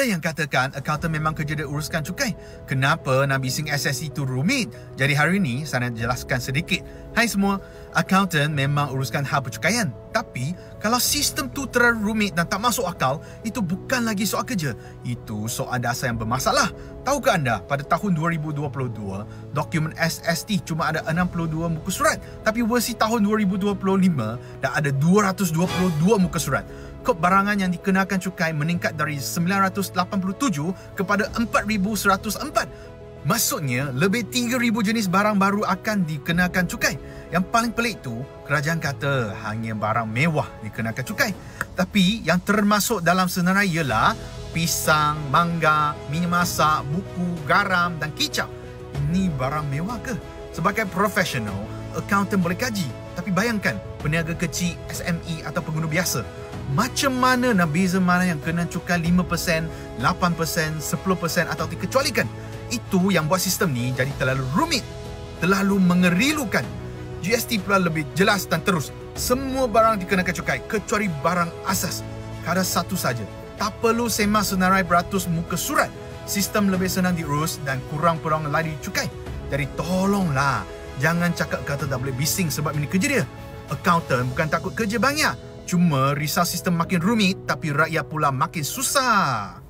Ada yang katakan akaunten memang kerja dia uruskan cukai. Kenapa nak bising SSC itu rumit? Jadi hari ini saya nak jelaskan sedikit. Hai semua, akaunten memang uruskan hal percukaian. Tapi kalau sistem tu terlalu rumit dan tak masuk akal, itu bukan lagi soal kerja. Itu soal dasar yang bermasalah. Tahukah anda, pada tahun 2022, dokumen SST cuma ada 62 muka surat. Tapi versi tahun 2025 dah ada 222 muka surat. Kod barangan yang dikenakan cukai meningkat dari 987 kepada 4,104. Maksudnya, lebih 3,000 jenis barang baru akan dikenakan cukai. Yang paling pelik tu, kerajaan kata hanya barang mewah dikenakan cukai. Tapi yang termasuk dalam senarai ialah pisang, mangga, minyak masak, buku, garam dan kicap. Ini barang mewah ke? Sebagai profesional, akaunten boleh kaji. Tapi bayangkan, peniaga kecil, SME atau pengguna biasa. Macam mana nak beza mana yang kena cukai 5%, 8%, 10% atau dikecualikan? Itu yang buat sistem ni jadi terlalu rumit, terlalu mengerilukan. GST pula lebih jelas dan terus. Semua barang dikenakan cukai kecuali barang asas. Kadar satu saja. Tak perlu semak senarai beratus muka surat. Sistem lebih senang diurus dan kurang-kurang lagi cukai. Jadi tolonglah, jangan cakap kata tak boleh bising sebab ini kerja dia. Akaunten bukan takut kerja banyak. Cuma risau sistem makin rumit tapi rakyat pula makin susah.